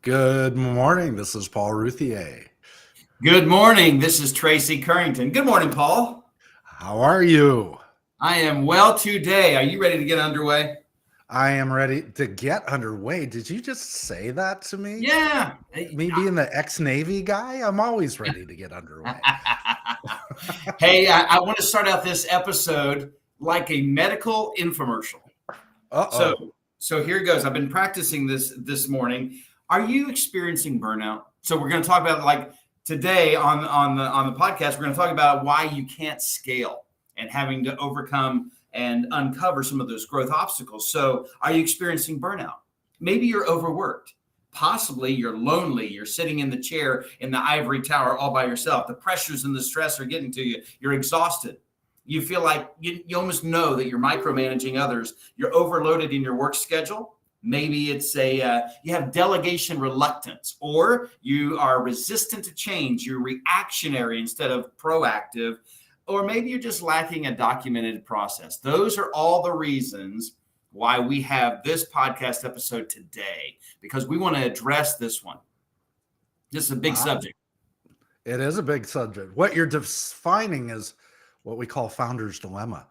Good morning. This is Paul Routhier. Good morning. This is Tracy Currington. Good morning, Paul. How are you? I am well today. Are you ready to get underway? I am ready to get underway. Did you just say that to me? Yeah. Me being the ex-Navy guy, I'm always ready to get underway. Hey, I want to start out this episode like a medical infomercial. So, Uh-oh. so here goes. I've been practicing this morning. Are you experiencing burnout? So we're going to talk about like today on the podcast. We're going to talk about why you can't scale and having to overcome and uncover some of those growth obstacles. So, are you experiencing burnout? Maybe you're overworked. Possibly you're lonely. You're sitting in the chair in the ivory tower all by yourself. The pressures and the stress are getting to you. You're exhausted. You feel like you almost know that you're micromanaging others. You're overloaded in your work schedule. Maybe it's you have delegation reluctance, or you are resistant to change. You're reactionary instead of proactive, or maybe you're just lacking a documented process. Those are all the reasons why we have this podcast episode today, because we want to address this one. This is a big subject. It is a big subject. What you're defining is what we call founder's dilemma.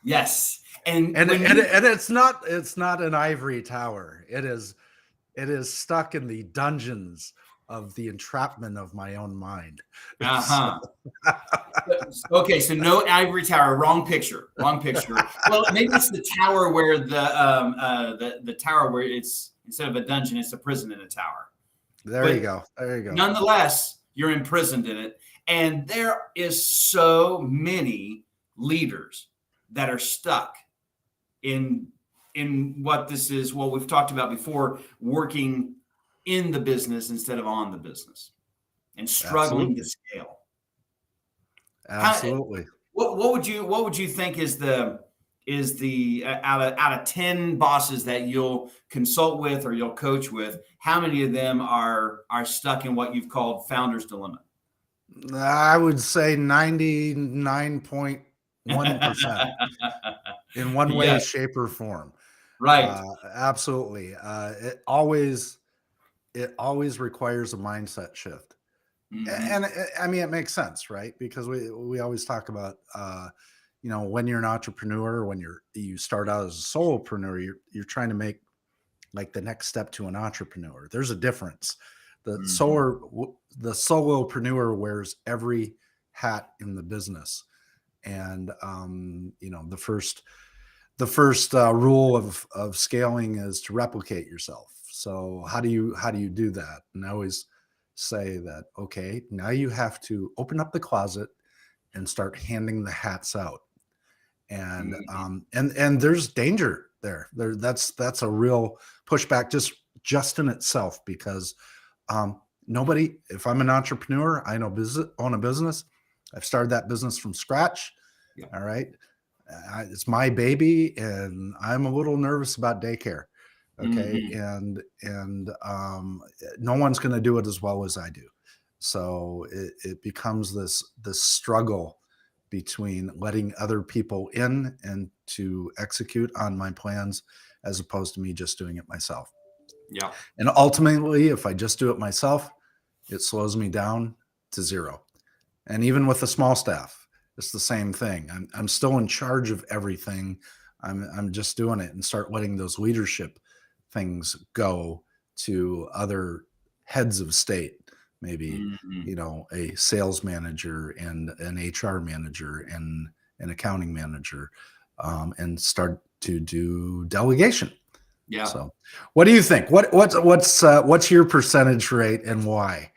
Yes. And it's not an ivory tower. It is stuck in the dungeons of the entrapment of my own mind. Uh-huh. Okay, so no ivory tower. Wrong picture. Well, maybe it's the tower where the tower where it's instead of a dungeon, it's a prison in a tower. There you go. Nonetheless, you're imprisoned in it, and there is so many leaders that are stuck in what this is. What we've talked about before, working in the business instead of on the business, and struggling to scale. Absolutely. What would you think is the out of 10 bosses that you'll consult with or you'll coach with, how many of them are stuck in what you've called founder's dilemma? I would say 99.1% in one way, shape, or form. Right. Absolutely. It always requires a mindset shift. And I mean, it makes sense, right? Because we always talk about, when you're an entrepreneur, when you start out as a solopreneur, you're trying to make like the next step to an entrepreneur. There's a difference. The solopreneur wears every hat in the business, and the first rule of scaling is to replicate yourself. So how do you do that? And I always say that, okay, now you have to open up the closet and start handing the hats out. And and there's danger there. That's a real pushback just in itself, because nobody, if I'm an entrepreneur, I own a business. I've started that business from scratch. Yeah. All right. It's my baby, and I'm a little nervous about daycare. Okay. And no one's going to do it as well as I do. So it becomes this struggle between letting other people in and to execute on my plans, as opposed to me just doing it myself. Yeah. And ultimately, if I just do it myself, it slows me down to zero. And even with a small staff, it's the same thing. I'm still in charge of everything. I'm just doing it, and start letting those leadership things go to other heads of state, maybe, a sales manager and an HR manager and an accounting manager, and start to do delegation. Yeah. So what do you think? What's your percentage rate and why?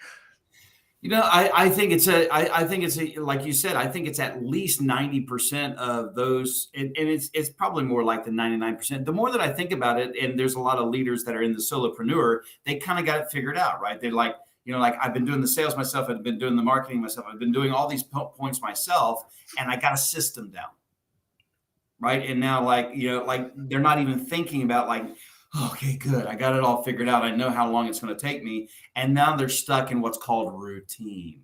I think it's like you said, I think it's at least 90% of those, and it's probably more like the 99%. The more that I think about it, and there's a lot of leaders that are in the solopreneur, they kind of got it figured out, right? They're like, like I've been doing the sales myself, I've been doing the marketing myself, I've been doing all these points myself, and I got a system down, right? And now, like they're not even thinking about like, okay, good, I got it all figured out. I know how long it's going to take me. And now they're stuck in what's called routine.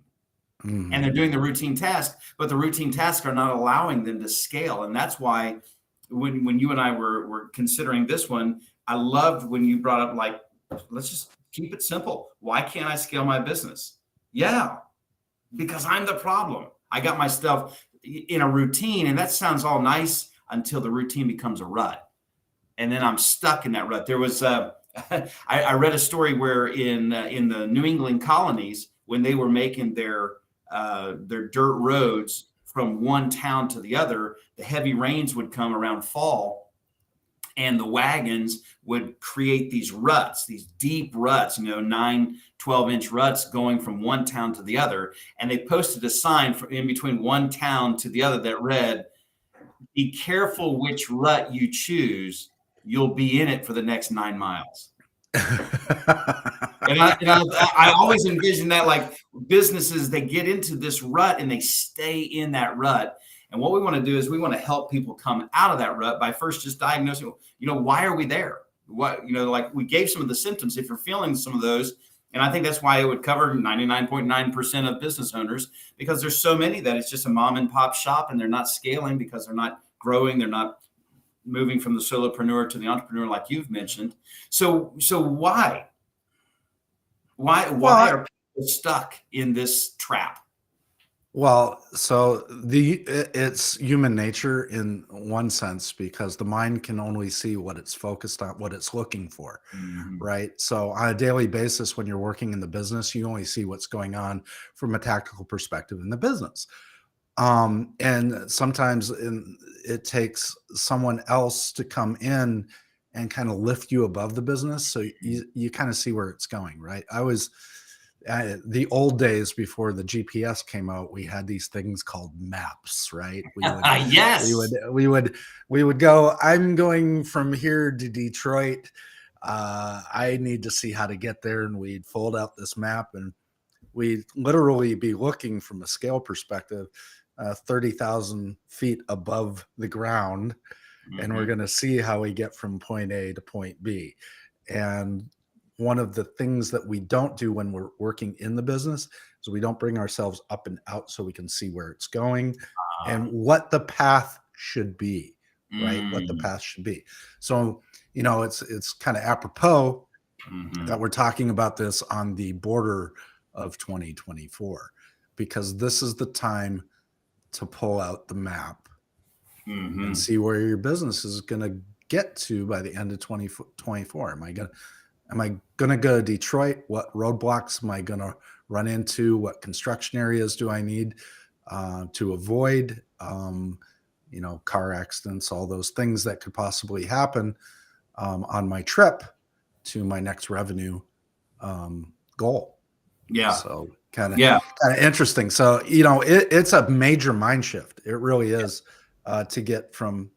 And they're doing the routine task, but the routine tasks are not allowing them to scale. And that's why when you and I were considering this one, I loved when you brought up, like, let's just keep it simple. Why can't I scale my business? Yeah, because I'm the problem. I got myself in a routine, and that sounds all nice until the routine becomes a rut, and then I'm stuck in that rut. There was I read a story where in the New England colonies, when they were making their dirt roads from one town to the other, the heavy rains would come around fall, and the wagons would create these ruts, these deep ruts, 9, 12-inch ruts going from one town to the other. And they posted a sign in between one town to the other that read, "Be careful which rut you choose. You'll be in it for the next 9 miles." And I always envision that, like, businesses, they get into this rut and they stay in that rut. And what we want to do is we want to help people come out of that rut by first just diagnosing, why are we there? Like we gave some of the symptoms. If you're feeling some of those, and I think that's why it would cover 99.9% of business owners, because there's so many that it's just a mom and pop shop and they're not scaling because they're not growing. They're not moving from the solopreneur to the entrepreneur, like you've mentioned. So why? Why are people stuck in this trap? Well, so it's human nature in one sense, because the mind can only see what it's focused on, what it's looking for, Mhm. right? So on a daily basis, when you're working in the business, you only see what's going on from a tactical perspective in the business. And sometimes it takes someone else to come in and kind of lift you above the business, so you kind of see where it's going, right? The old days before the GPS came out, we had these things called maps, right? We would Yes. we would go, I'm going from here to Detroit. I need to see how to get there. And we'd fold out this map, and we'd literally be looking from a scale perspective, 30,000 feet above the ground. And we're Mhm. going to see how we get from point A to point B. And one of the things that we don't do when we're working in the business is we don't bring ourselves up and out so we can see where it's going and Ah. what the path should be, right? What the Mm. path should be. So, it's kind of apropos that Mhm. we're talking about this on the border of 2024, because this is the time to pull out the map and Mhm. see where your business is going to get to by the end of 2024. Am I going to go to Detroit? What roadblocks am I going to run into? What construction areas do I need to avoid? Car accidents, all those things that could possibly happen on my trip to my next revenue goal. Yeah. So kind Yeah. of interesting. So it's a major mind shift. It really is, to get from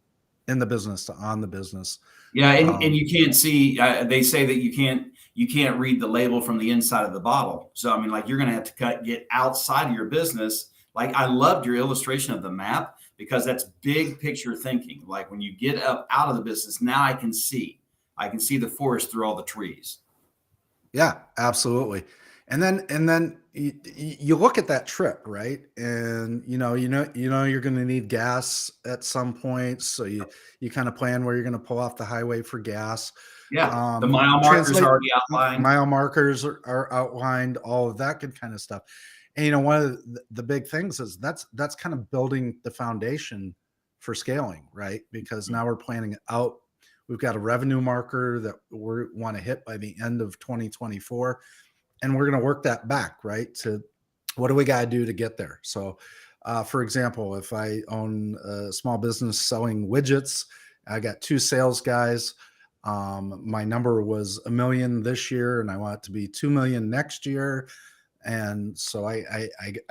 in the business to on the business. Yeah. And Um, you can't see, they say that you can't read the label from the inside of the bottle. So, I mean, like, you're going to have to get outside of your business. Like, I loved your illustration of the map, because that's big picture thinking. Like, when you get up out of the business, now I can see the forest through all the trees. Yeah, absolutely. And then you look at that trip, right? And you're going to need gas at some point, so you kind of plan where you're going to pull off the highway for gas. Yeah. The mile markers are Translate already outlined. mile markers are outlined, all of that good kind of stuff. And one of the big things is that's kind of building the foundation for scaling, right? Because now we're planning it out. We've got a revenue marker that we want to hit by the end of 2024, and we're going to work that back, right? To what do we got to do to get there? So, for example, if I own a small business selling widgets, I got 2 sales guys. My number was 1 million this year, and I want it to be 2 million next year. And so I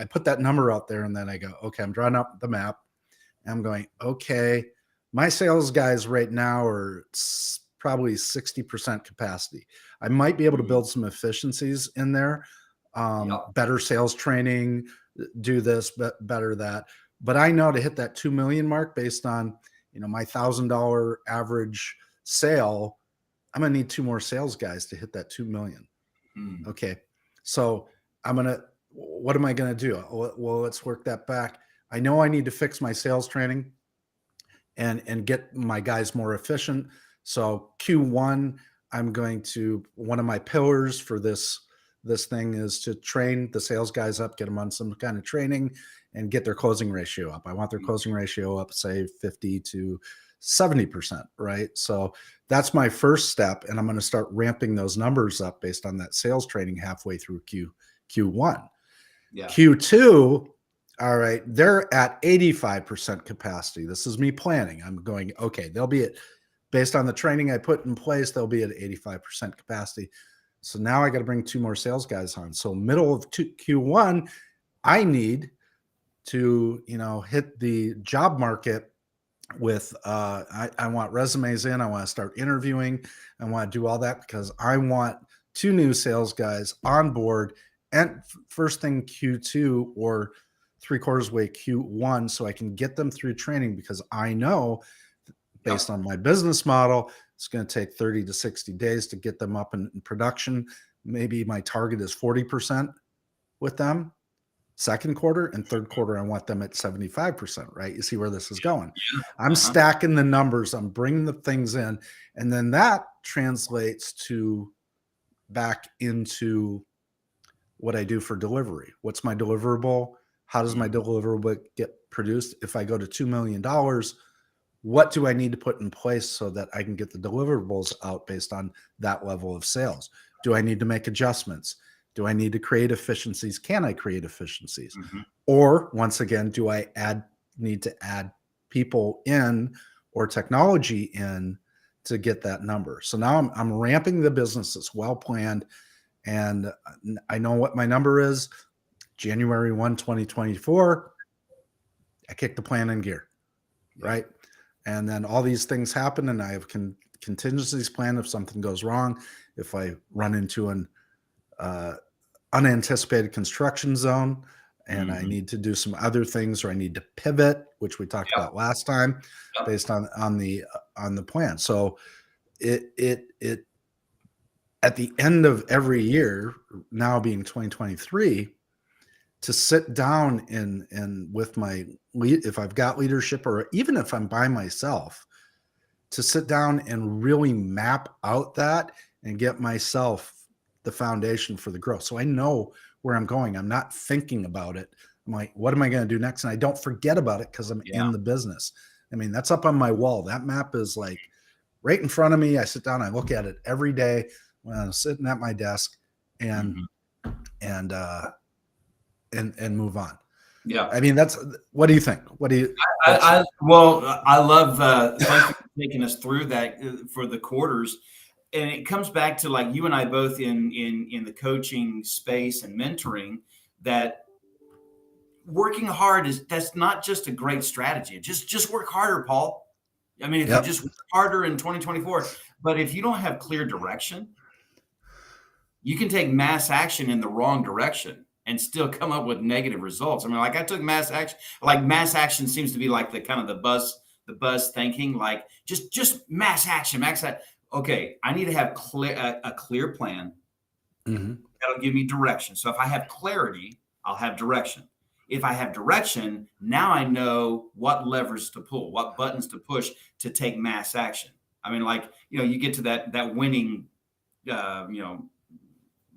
put that number out there, and then I go, okay, I'm drawing up the map. And I'm going, okay, my sales guys right now are probably 60% capacity. I might be able to Mhm. build some efficiencies in there, Yep. better sales training, do this, better that. But I know to hit that 2 million mark based on, my $1,000 average sale, I'm going to need 2 more sales guys to hit that 2 million. Mm. Okay. So what am I going to do? Well, let's work that back. I know I need to fix my sales training and get my guys more efficient. So Q1, I'm going to, one of my pillars for this thing is to train the sales guys up, get them on some kind of training, and get their closing ratio up. I want their closing ratio up, say 50 to 70%, right? So that's my first step, and I'm going to start ramping those numbers up based on that sales training halfway through Q1. Yeah. Q2, all right, they're at 85% capacity. This is me planning. I'm going, okay, they'll be at, based on the training I put in place, they'll be at 85% capacity. So now I got to bring 2 more sales guys on. So middle of Q1, I need to, hit the job market with, I want resumes in. I want to start interviewing. I want to do all that because I want 2 new sales guys on board and first thing Q2 or 3/4 way Q1, so I can get them through training, because I know based on my business model, it's going to take 30 to 60 days to get them up in production. Maybe my target is 40% with them second quarter, and third quarter, I want them at 75%, right? You see where this is going. I'm stacking the numbers. I'm bringing the things in, and then that translates to back into what I do for delivery. What's my deliverable? How does my deliverable get produced? If I go to $2 million, what do I need to put in place so that I can get the deliverables out based on that level of sales? Do I need to make adjustments? Do I need to create efficiencies? Can I create efficiencies? Or once again, do I need to add people in or technology in to get that number? So now I'm ramping the business. It's well planned, and I know what my number is. January 1, 2024, I kick the plan in gear, right? And then all these things happen, and I have contingencies planned if something goes wrong, if I run into an unanticipated construction zone and I need to do some other things, or I need to pivot, which we talked about last time, based on the plan. So it at the end of every year, now being 2023, to sit down and with my lead, if I've got leadership, or even if I'm by myself, to sit down and really map out that and get myself the foundation for the growth. So I know where I'm going. I'm not thinking about it. I'm like, what am I going to do next? And I don't forget about it because I'm in the business. I mean, that's up on my wall. That map is like right in front of me. I sit down, I look at it every day when I'm sitting at my desk, and move on. Yeah. I mean, what do you think? What do you, I love, thank you for taking us through that for the quarters. And it comes back to, like, you and I both in the coaching space and mentoring, that working hard that's not just a great strategy. Just work harder, Paul. I mean, if you just work harder in 2024, but if you don't have clear direction, you can take mass action in the wrong direction and still come up with negative results. I mean, like, I took mass action. Like, mass action seems to be like the kind of the buzz thinking, like just mass action. Okay, I need to have a clear plan that'll give me direction. So if I have clarity, I'll have direction. If I have direction, now I know what levers to pull, what buttons to push to take mass action. I mean, like, you get to that winning,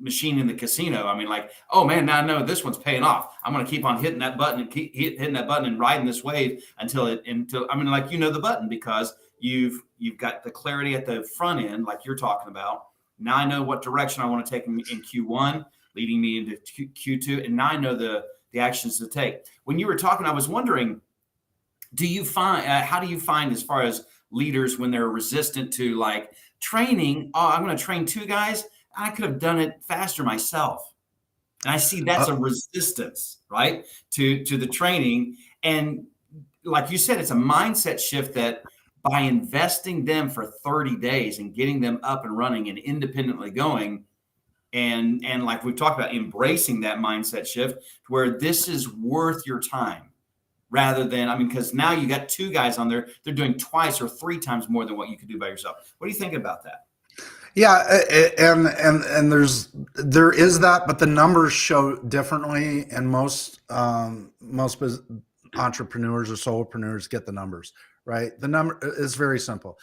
machine in the casino. I mean, like, oh man, now I know this one's paying off. I'm going to keep on hitting that button and keep hitting that button and riding this wave until I mean, like, the button, because you've got the clarity at the front end, like you're talking about. Now I know what direction I want to take in Q1, leading me into Q2, and now I know the actions to take. When you were talking, I was wondering, how do you find, as far as leaders, when they're resistant to, like, training? Oh, I'm going to train 2 guys. I could have done it faster myself. And I see that's a resistance, right, to the training. And like you said, it's a mindset shift that by investing them for 30 days and getting them up and running and independently going, and like we've talked about, embracing that mindset shift where this is worth your time, rather than, I mean, because now you got 2 guys on there, they're doing twice or 3 times more than what you could do by yourself. What do you think about that? Yeah, and there is that, but the numbers show differently, and most entrepreneurs or solopreneurs get the numbers right. The number is very simple: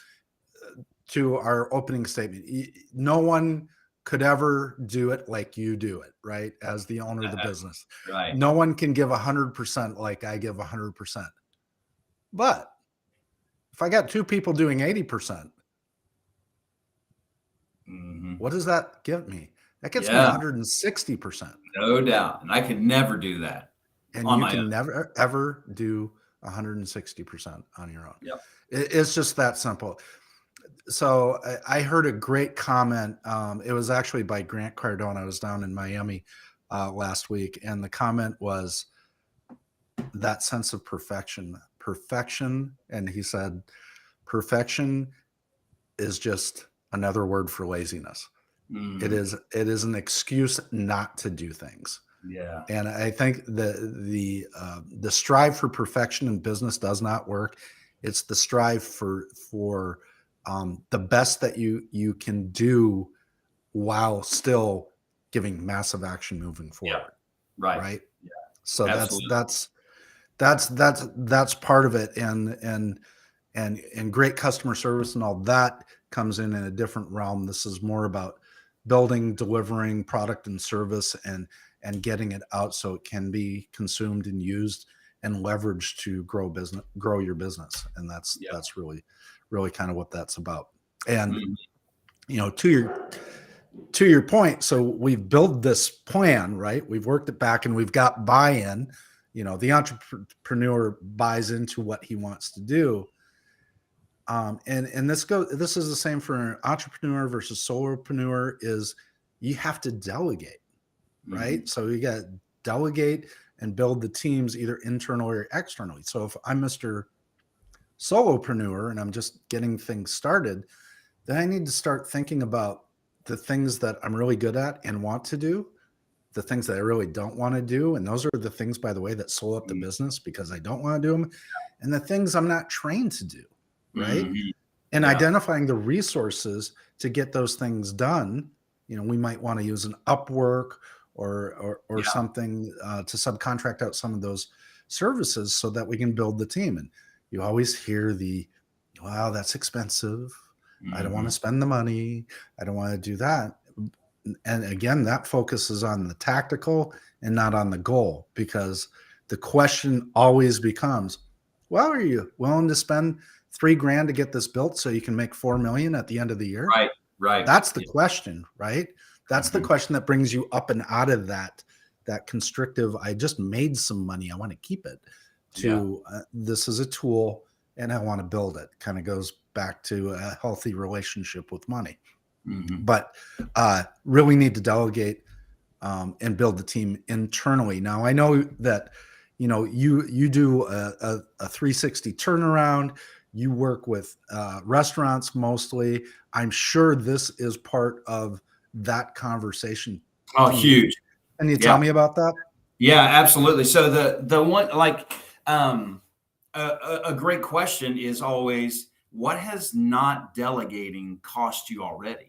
to our opening statement, no one could ever do it like you do it, right? As the owner of the business, Right. no one can give 100% like I give 100%. But if I got two people doing 80%, what does that give me? That gets me Yeah, 160%. no doubt. And I could never do that And on you my can own. never, ever do 160% on your own. Yep. It's just that simple. So I heard a great comment. It was actually by Grant Cardone. I was down in Miami last week, and the comment was that sense of perfection. And he said, perfection is just another word for laziness. It is an excuse not to do things. Yeah. And I think the strive for perfection in business does not work. It's the strive for the best that you can do while still giving massive action moving forward. Yeah. Right. Right. Yeah. So Absolutely. that's part of it. And great customer service and all that comes in a different realm. This is more about building, delivering product and service and getting it out so it can be consumed and used and leveraged to grow your business. And that's really kind of what that's about. And to your point, so we've built this plan, right? We've worked it back and we've got buy-in. The entrepreneur buys into what he wants to do. And this is the same for an entrepreneur versus solopreneur. Is you have to delegate, right? So you got to delegate and build the teams either internally or externally. So if I'm Mr. Solopreneur and I'm just getting things started, then I need to start thinking about the things that I'm really good at and want to do, the things that I really don't want to do. And those are the things, by the way, that slow up the business because I don't want to do them, and the things I'm not trained to do. Right. And identifying the resources to get those things done. We might want to use an Upwork or something to subcontract out some of those services so that we can build the team. And you always hear wow, that's expensive. I don't want to spend the money. I don't want to do that. And again, that focuses on the tactical and not on the goal, because the question always becomes, well, are you willing to spend $3,000 to get this built so you can make $4 million at the end of the year? Right. That's the question, right? That's the question that brings you up and out of that constrictive, I just made some money, I want to keep it, to this is a tool and I want to build it. Kind of goes back to a healthy relationship with money. But really need to delegate and build the team internally. Now, I know that you do a 360 turnaround. You work with restaurants mostly. I'm sure this is part of that conversation. Oh, huge. Can you tell me about that? Yeah, absolutely. So the one, like, a great question is always, what has not delegating cost you already?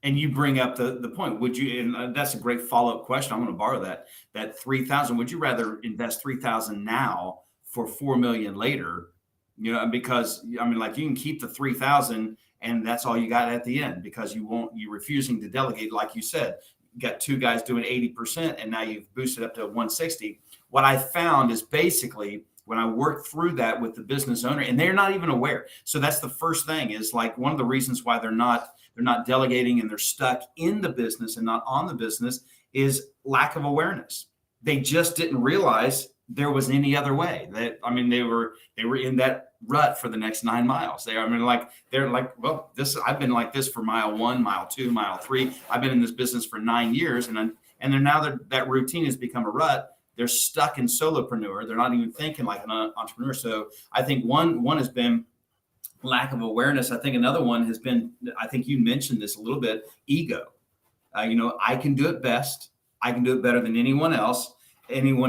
And you bring up the point. Would you? And that's a great follow-up question. I'm going to borrow that 3,000. Would you rather invest 3,000 now for 4 million later? Because like, you can keep the 3,000 and that's all you got at the end, because you're refusing to delegate. Like you said, you got two guys doing 80% and now you've boosted up to 160. What I found is basically, when I work through that with the business owner, and they're not even aware. So that's the first thing, is like, one of the reasons why they're not delegating and they're stuck in the business and not on the business is lack of awareness. They just didn't realize there was any other way. They were in that rut for the next 9 miles. They're like, well, I've been like this for mile 1, mile 2, mile 3. I've been in this business for 9 years, and they're now that routine has become a rut. They're stuck in solopreneur. They're not even thinking like an entrepreneur. So I think one has been lack of awareness. I think another one has been, I think you mentioned this a little bit, ego. I can do it best. I can do it better than anyone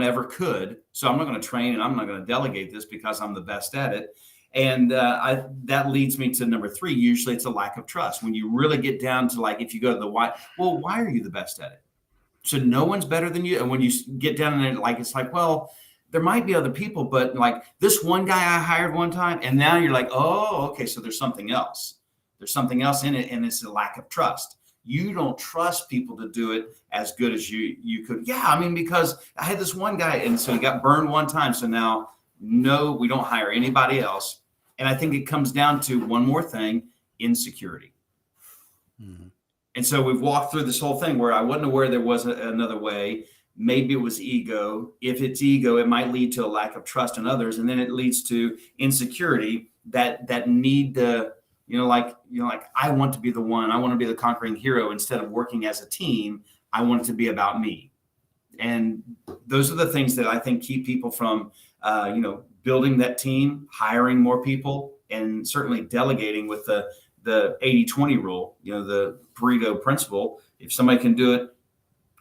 ever could. So I'm not going to train and I'm not going to delegate this because I'm the best at it. And that leads me to number 3. Usually it's a lack of trust. When you really get down to, like, if you go to the why, well, why are you the best at it? So no one's better than you. And when you get down in it, like, it's like, well, there might be other people, but like this one guy I hired one time, and now you're like, oh, okay, so there's something else. There's something else in it, and it's a lack of trust. You don't trust people to do it as good as you could. Yeah, I mean, because I had this one guy, and so he got burned one time. So now, no, we don't hire anybody else. And I think it comes down to one more thing: insecurity. Mm-hmm. And so we've walked through this whole thing where I wasn't aware there was another way. Maybe it was ego. If it's ego, it might lead to a lack of trust in others, and then it leads to insecurity. That need to, like I want to be the one. I want to be the conquering hero instead of working as a team. I want it to be about me. And those are the things that I think keep people from, building that team, hiring more people, and certainly delegating with the 80-20 rule, the Pareto principle. If somebody can do it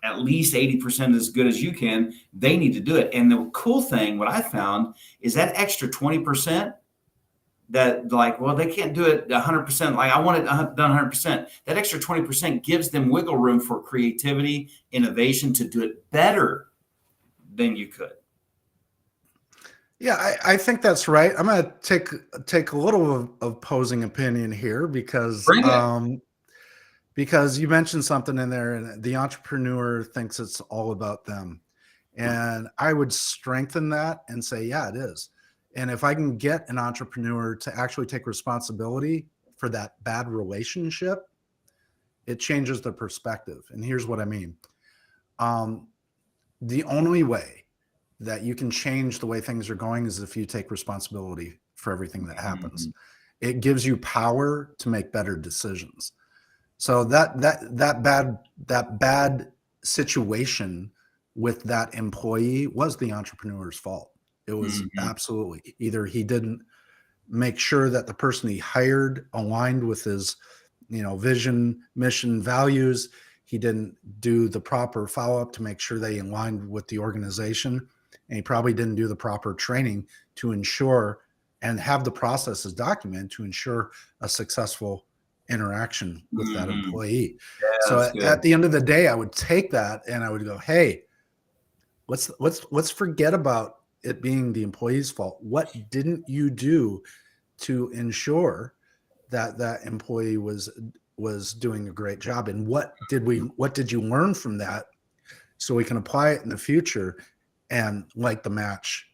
at least 80% as good as you can, they need to do it. And the cool thing, what I found, is that extra 20% that they can't do it 100%. Like I want it done 100%. That extra 20% gives them wiggle room for creativity, innovation to do it better than you could. Yeah, I think that's right. I'm going to take a little of opposing opinion here because you mentioned something in there, and the entrepreneur thinks it's all about them. And I would strengthen that and say, yeah, it is. And if I can get an entrepreneur to actually take responsibility for that bad relationship, it changes the perspective. And here's what I mean. The only way that you can change the way things are going is if you take responsibility for everything that happens. Mm-hmm. It gives you power to make better decisions. So that bad situation with that employee was the entrepreneur's fault. It was absolutely either he didn't make sure that the person he hired aligned with his, vision, mission, values. He didn't do the proper follow-up to make sure they aligned with the organization. And he probably didn't do the proper training to ensure and have the processes documented to ensure a successful interaction with that employee. Yeah, so at the end of the day, I would take that and I would go, hey, let's forget about it being the employee's fault. What didn't you do to ensure that that employee was doing a great job? And what did you learn from that so we can apply it in the future and, like the match,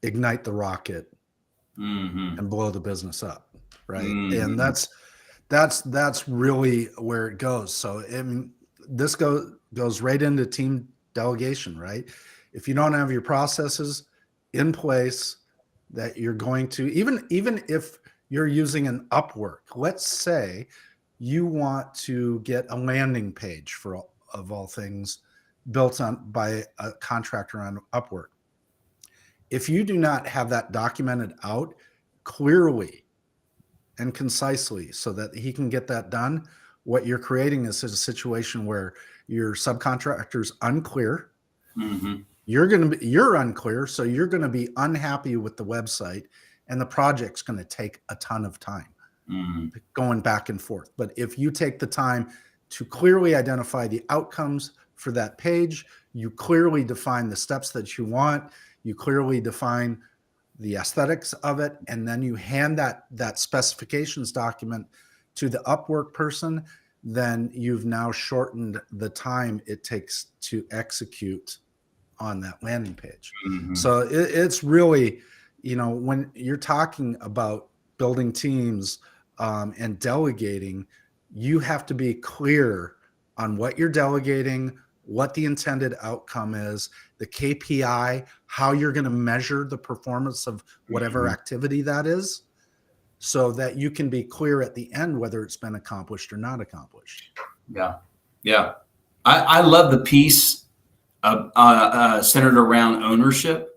ignite the rocket and blow the business up, right? And that's really where it goes. So this goes right into team delegation, right? If you don't have your processes in place that you're going to, even if you're using an Upwork, let's say you want to get a landing page of all things built by a contractor on Upwork. If you do not have that documented out clearly and concisely so that he can get that done, what you're creating is a situation where your subcontractor's unclear. You're unclear, so you're going to be unhappy with the website, and the project's going to take a ton of time going back and forth. But if you take the time to clearly identify the outcomes for that page, you clearly define the steps that you want, you clearly define the aesthetics of it, and then you hand that specifications document to the Upwork person, then you've now shortened the time it takes to execute on that landing page. So it's really, when you're talking about building teams and delegating, you have to be clear on what you're delegating, what the intended outcome is, the KPI, how you're going to measure the performance of whatever activity that is, so that you can be clear at the end whether it's been accomplished or not accomplished. Yeah. I love the piece centered around ownership,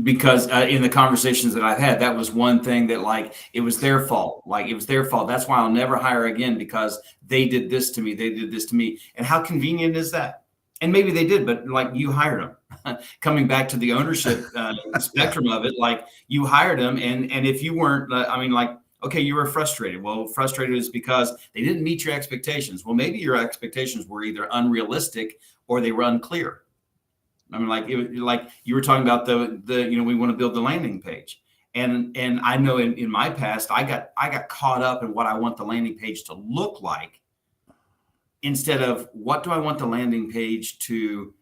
because in the conversations that I've had, that was one thing that it was their fault. It was their fault. That's why I'll never hire again, because they did this to me. They did this to me. And how convenient is that? And maybe they did, but you hired them. Coming back to the ownership spectrum of it, you hired them. And if you weren't, okay, you were frustrated. Well, frustrated is because they didn't meet your expectations. Well, maybe your expectations were either unrealistic or they were unclear. You were talking about we want to build the landing page. And I know in my past, I got caught up in what I want the landing page to look like instead of what do I want the landing page to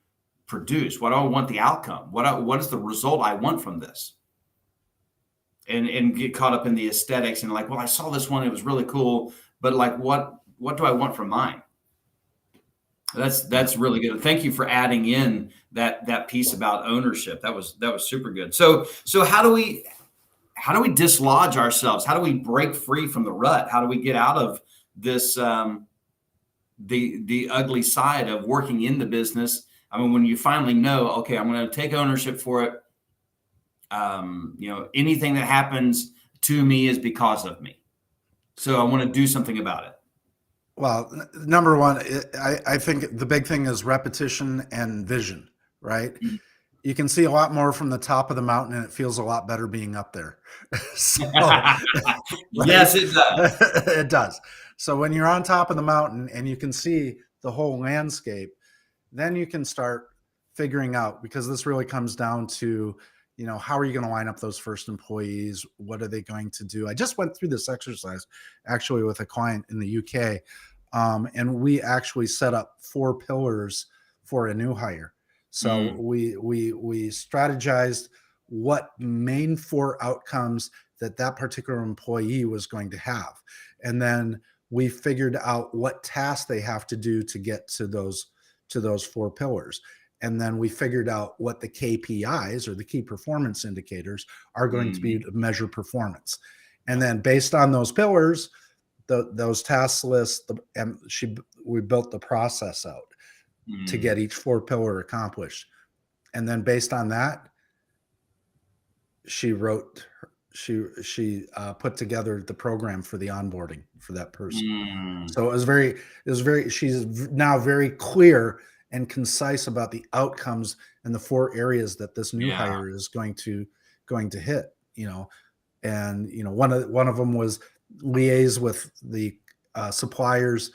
produce? What do I want the outcome? What is the result I want from this? And get caught up in the aesthetics and like, well, I saw this one, it was really cool, but like, what do I want from mine? That's really good. Thank you for adding in that piece about ownership. That was super good. So how do we dislodge ourselves? How do we break free from the rut? How do we get out of this the ugly side of working in the business? I mean, when you finally know, okay, I'm going to take ownership for it. Anything that happens to me is because of me. So I want to do something about it. Well, number one, I think the big thing is repetition and vision, right? Mhm. You can see a lot more from the top of the mountain, and it feels a lot better being up there. So, right? Yes, it does. It does. So when you're on top of the mountain and you can see the whole landscape, then you can start figuring out, because this really comes down to, how are you going to line up those first employees? What are they going to do? I just went through this exercise actually with a client in the UK, and we actually set up 4 pillars for a new hire. So we strategized what main 4 outcomes that particular employee was going to have, and then we figured out what tasks they have to do to get to those 4 pillars. And then we figured out what the KPIs, or the key performance indicators, are going to be to measure performance. And then based on those pillars, those task lists, we built the process out to get each 4 pillar accomplished. And then based on that, she put together the program for the onboarding for that person. So it was very, she's now very clear and concise about the outcomes and the 4 areas that this new hire is going to hit, and one of them was liaise with the suppliers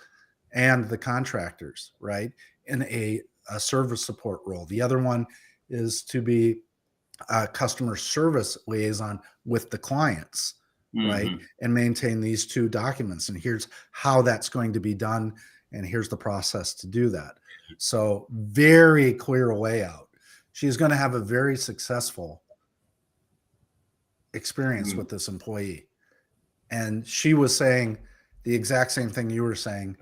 and the contractors, right, in a service support role. The other one is to be a customer service liaison with the clients, right, and maintain these 2 documents. And here's how that's going to be done, and here's the process to do that. So very clear layout. She's going to have a very successful experience with this employee. And she was saying the exact same thing you were saying.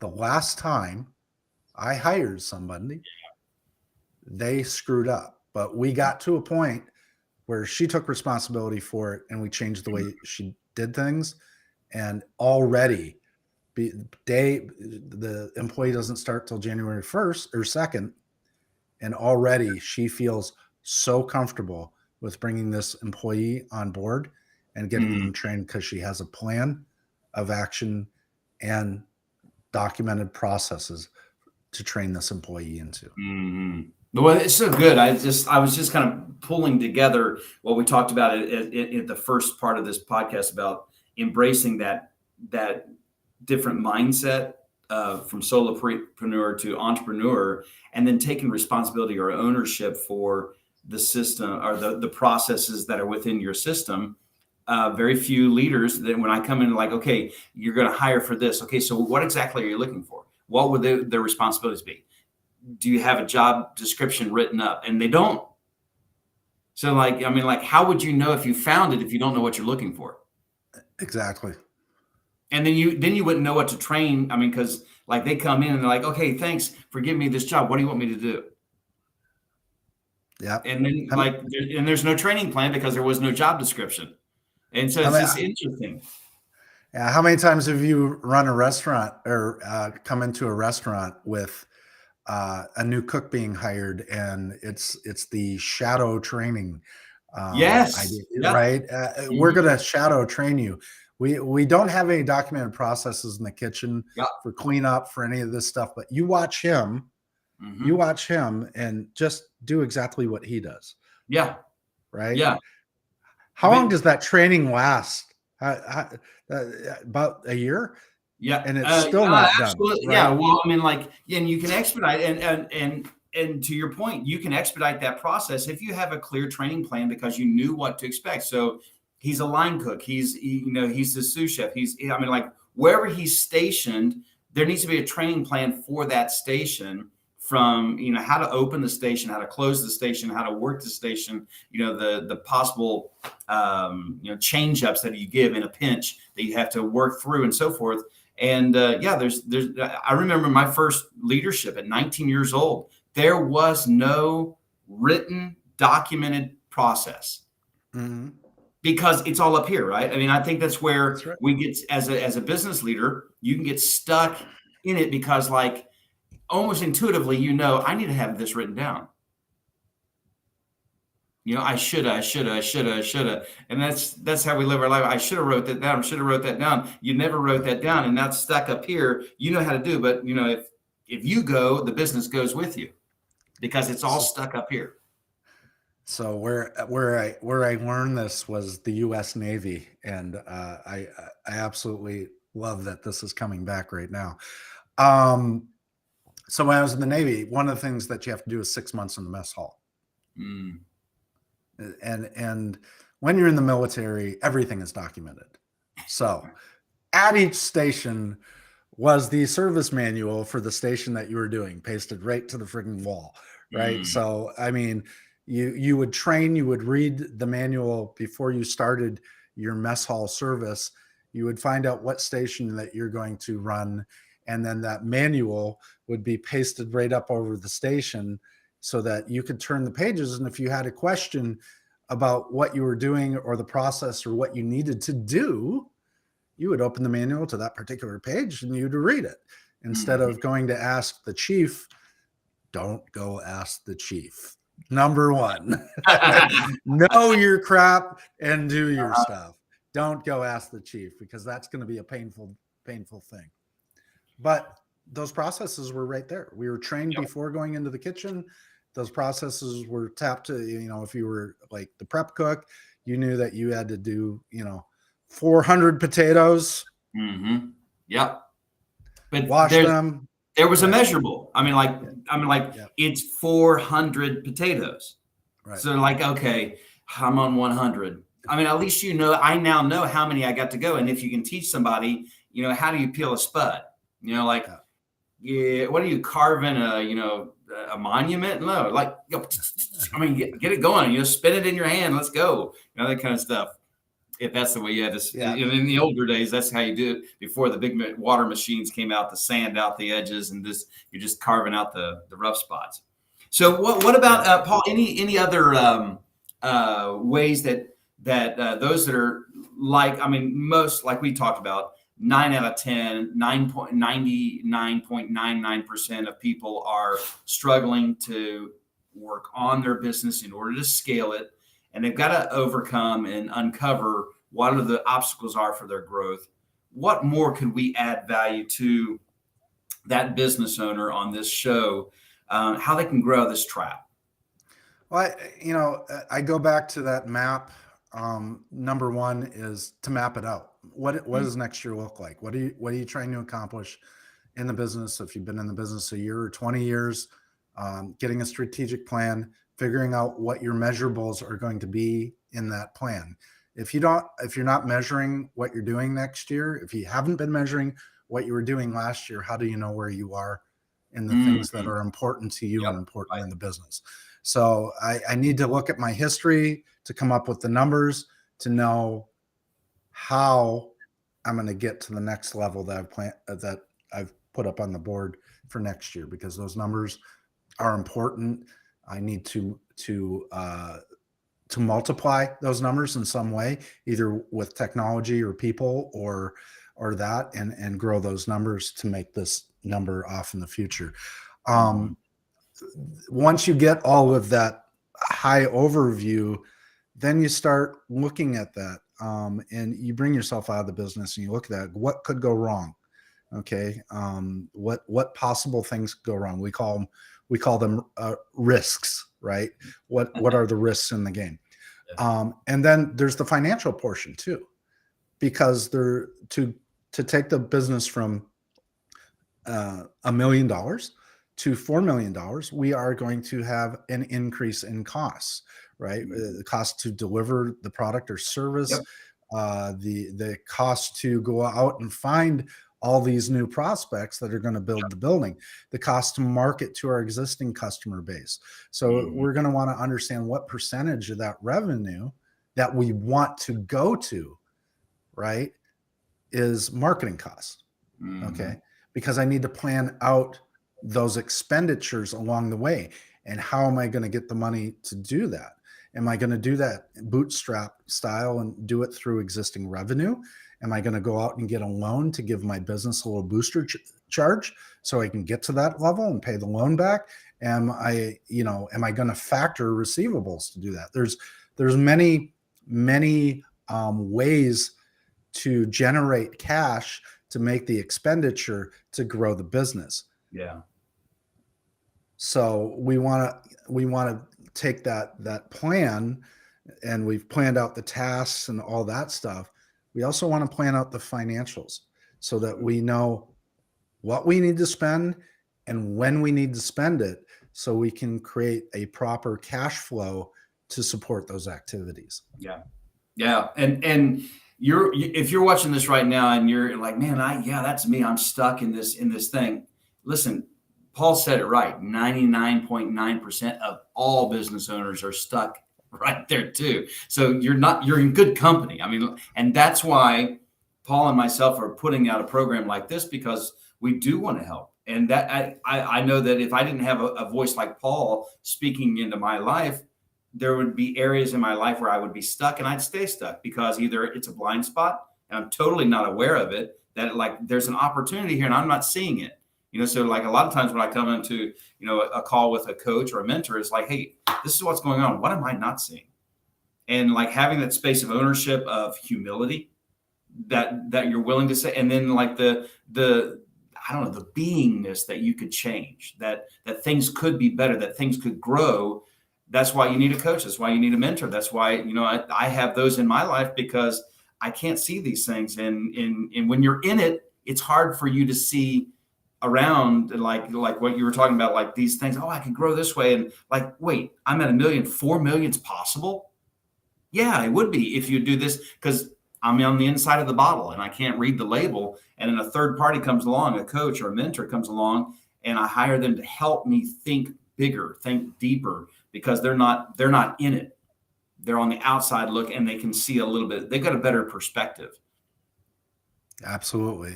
The last time I hired somebody, they screwed up, but we got to a point where she took responsibility for it, and we changed the way she did things. And already the employee doesn't start till January 1st or 2nd, and already she feels so comfortable with bringing this employee on board and getting them trained, because she has a plan of action and documented processes to train this employee into. Well, it's so good. I was just kind of pulling together what we talked about in the first part of this podcast about embracing that different mindset from solopreneur to entrepreneur, and then taking responsibility or ownership for the system or the processes that are within your system. Very few leaders that when I come in like, okay, you're going to hire for this. Okay, so what exactly are you looking for? What would their responsibilities be? Do you have a job description written up? And they don't. So how would you know if you found it if you don't know what you're looking for? Exactly. And then you wouldn't know what to train. I mean, because like they come in and they're like, okay, thanks for giving me this job. What do you want me to do? Yeah. And then and there's no training plan because there was no job description. And so it's just interesting. Yeah. How many times have you run a restaurant or come into a restaurant with a new cook being hired, and it's the shadow training yes idea, right? We're going to shadow train you. We don't have any documented processes in the kitchen for cleanup, for any of this stuff, but you watch him and just do exactly what he does. Yeah. Right. Yeah. How long does that training last? About a year. Yeah. And it's still not absolutely done. Right? Yeah. Well, I mean, and you can expedite and to your point, you can expedite that process if you have a clear training plan because you knew what to expect. So he's a line cook. He's the sous chef. I mean, like wherever he's stationed, there needs to be a training plan for that station, from, how to open the station, how to close the station, how to work the station, the possible, change ups that you give in a pinch that you have to work through and so forth. And I remember my first leadership at 19 years old, there was no written documented process. Mm-hmm. Because it's all up here, right? I mean, I think that's where right. we get, as a business leader, you can get stuck in it because, like, almost intuitively, I need to have this written down. I shoulda. And that's how we live our life. I should have wrote that down. Should have wrote that down. You never wrote that down, and that's stuck up here. You know how to do, but if you go, the business goes with you because it's all stuck up here. So where I learned this was the U.S. Navy, and I absolutely love that this is coming back right now. So when I was in the Navy, one of the things that you have to do is 6 months in the mess hall. Mm. And when you're in the military, everything is documented. So at each station was the service manual for the station that you were doing, pasted right to the frigging wall, right? Mm. So I mean, you would train, you would read the manual before you started your mess hall service. You would find out what station that you're going to run, and then that manual would be pasted right up over the station so that you could turn the pages. And if you had a question about what you were doing or the process or what you needed to do, you would open the manual to that particular page and you'd read it. Instead of going to ask the chief, don't go ask the chief. Number one, know your crap and do your stuff. Don't go ask the chief, because that's going to be a painful thing. But those processes were right there. We were trained before going into the kitchen. Those processes were tapped to, if you were like the prep cook, you knew that you had to do, 400 potatoes. Mm-hmm. Yep. But wash them. There was a measurable. It's 400 potatoes. Right. So like, okay, I'm on 100. I mean, at least I now know how many I got to go. And if you can teach somebody, how do you peel a spud? What are you carving a monument? No, get it going. Spin it in your hand. Let's go. That kind of stuff. If that's the way you had to, in the older days, that's how you do it. Before the big water machines came out to sand out the edges, and you're just carving out the rough spots. So what about Paul? Any other ways that those that are most, like we talked about, 9 out of 10, 99.99% of people are struggling to work on their business in order to scale it. And they've got to overcome and uncover what are the obstacles are for their growth. What more could we add value to that business owner on this show, how they can grow this trap? Well, I go back to that map. Number one is to map it out. What does next year look like? What are you trying to accomplish in the business? If you've been in the business a year or 20 years, getting a strategic plan, figuring out what your measurables are going to be in that plan. If you're not measuring what you're doing next year, if you haven't been measuring what you were doing last year, how do you know where you are in the things that are important to you and important in the business? So I need to look at my history to come up with the numbers to know how I'm going to get to the next level that I've put up on the board for next year, because those numbers are important. I need to multiply those numbers in some way, either with technology or people or that, and grow those numbers to make this number off in the future. Once you get all of that high overview, then you start looking at that, and you bring yourself out of the business and you look at that. What could go wrong? Okay. What possible things go wrong? We call them risks, right? What are the risks in the game? And then there's the financial portion too, because to take the business from $1 million to $4 million, we are going to have an increase in costs, right? The cost to deliver the product or service, Yep. The cost to go out and find all these new prospects that are going to build the building, the cost to market to our existing customer base. So we're going to want to understand what percentage of that revenue that we want to go to, right, is marketing costs. Okay. Because I need to plan out those expenditures along the way. And how am I going to get the money to do that? Am I going to do that bootstrap style and do it through existing revenue? Am I going to go out and get a loan to give my business a little booster charge so I can get to that level and pay the loan back? Am I going to factor receivables to do that? There's many ways to generate cash to make the expenditure to grow the business. Yeah. So we want to take that plan, and we've planned out the tasks and all that stuff. We also want to plan out the financials so that we know what we need to spend and when we need to spend it, so we can create a proper cash flow to support those activities. Yeah. Yeah. And if you're watching this right now and you're like, man, that's me. I'm stuck in this thing. Listen, Paul said it right. 99.9% of all business owners are stuck right there too. So you're in good company. I mean, and that's why Paul and myself are putting out a program like this, because we do want to help. And that I know that if I didn't have a voice like Paul speaking into my life, there would be areas in my life where I would be stuck, and I'd stay stuck because either it's a blind spot and I'm totally not aware of it, that like there's an opportunity here and I'm not seeing it. So like a lot of times when I come into, a call with a coach or a mentor, it's like, hey, this is what's going on. What am I not seeing? And like having that space of ownership, of humility that you're willing to say, and then like the I don't know, the beingness that you could change, that things could be better, that things could grow. That's why you need a coach. That's why you need a mentor. That's why, I have those in my life, because I can't see these things. And when you're in it, it's hard for you to see around, like what you were talking about, like these things. Oh, I can grow this way. And like, wait, I'm at 1 million, 4 million's possible. Yeah, it would be if you do this, because I'm on the inside of the bottle and I can't read the label. And then a third party comes along, a coach or a mentor comes along, and I hire them to help me think bigger, think deeper, because they're not in it. They're on the outside look, and they can see a little bit. They've got a better perspective. Absolutely.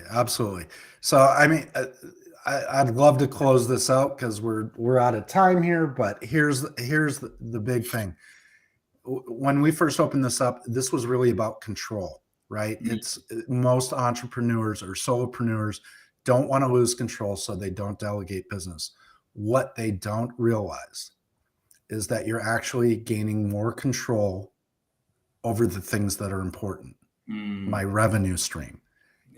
So, I mean, I'd love to close this out because we're out of time here, but here's the big thing. When we first opened this up, this was really about control, right? Mm-hmm. It's most entrepreneurs or solopreneurs don't want to lose control, so they don't delegate business. What they don't realize is that you're actually gaining more control over the things that are important. My revenue stream.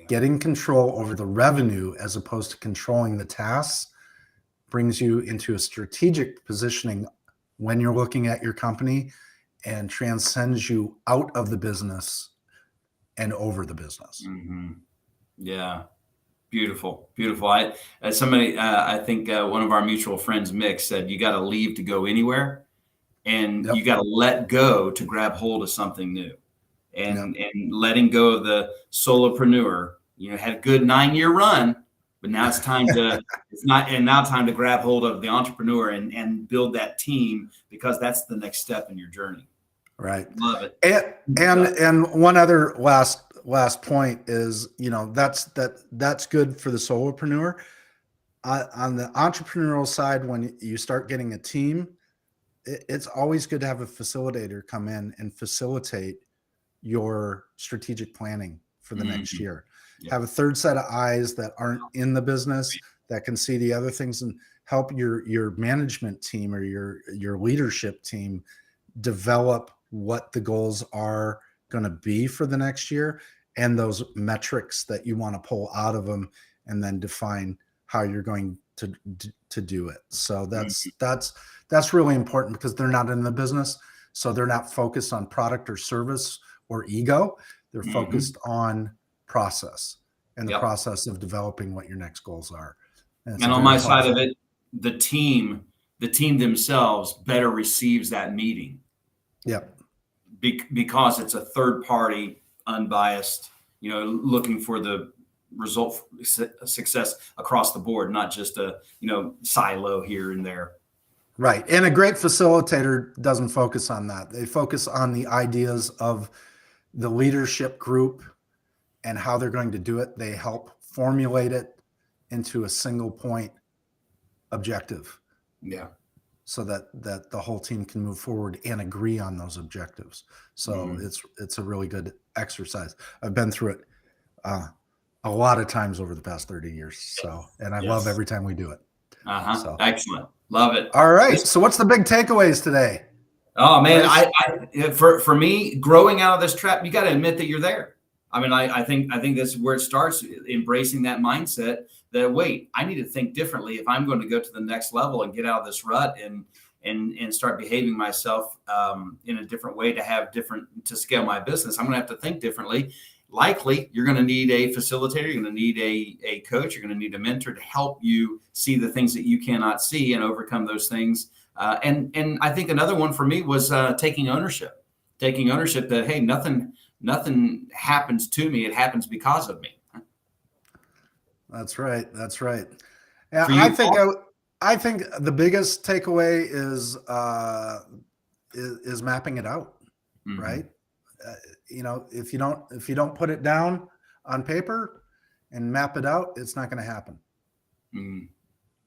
Getting control over the revenue as opposed to controlling the tasks brings you into a strategic positioning when you're looking at your company, and transcends you out of the business and over the business. Mm-hmm. Yeah. Beautiful. I think one of our mutual friends, Mick, said, you got to leave to go anywhere, and you got to let go to grab hold of something new. And letting go of the solopreneur, had a good 9-year run, but now it's time to time to grab hold of the entrepreneur and build that team, because that's the next step in your journey. Right. Love it. And one other last point is, that's good for the solopreneur. On the entrepreneurial side, when you start getting a team, it's always good to have a facilitator come in and facilitate your strategic planning for the next year. Have a third set of eyes that aren't in the business, that can see the other things, and help your management team or your leadership team develop what the goals are going to be for the next year, and those metrics that you want to pull out of them, and then define how you're going to do it. So that's really important, because they're not in the business, so they're not focused on product or service or ego. They're focused on process and the process of developing what your next goals are. And on my side of it, the team themselves better receives that meeting. Yep. Because it's a third party, unbiased, looking for the result success across the board, not just a silo here and there. Right. And a great facilitator doesn't focus on that. They focus on the ideas of the leadership group and how they're going to do it. They help formulate it into a single point objective. Yeah. So that the whole team can move forward and agree on those objectives. So it's a really good exercise. I've been through it a lot of times over the past 30 years. So, and I love every time we do it. So. Excellent. Love it. All right. So what's the big takeaways today? Oh man, for me, growing out of this trap, you got to admit that you're there. I mean, I think that's where it starts, embracing that mindset that, wait, I need to think differently if I'm going to go to the next level and get out of this rut and start behaving myself in a different way to scale my business. I'm going to have to think differently. Likely, you're going to need a facilitator. You're going to need a coach. You're going to need a mentor to help you see the things that you cannot see and overcome those things. And I think another one for me was taking ownership that, hey, nothing happens to me. It happens because of me. That's right. That's right. Yeah, For you, I think the biggest takeaway is mapping it out, right? If you don't put it down on paper and map it out, it's not going to happen.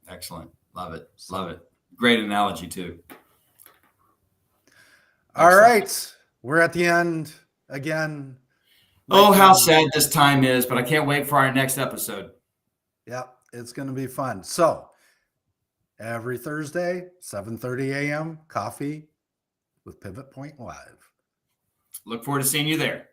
Excellent. Love it. Love it. Great analogy too. All right. We're at the end again. Oh, how sad this time is, but I can't wait for our next episode. Yeah, it's going to be fun. So every Thursday, 7:30 a.m., coffee with Pivot Point Live. Look forward to seeing you there.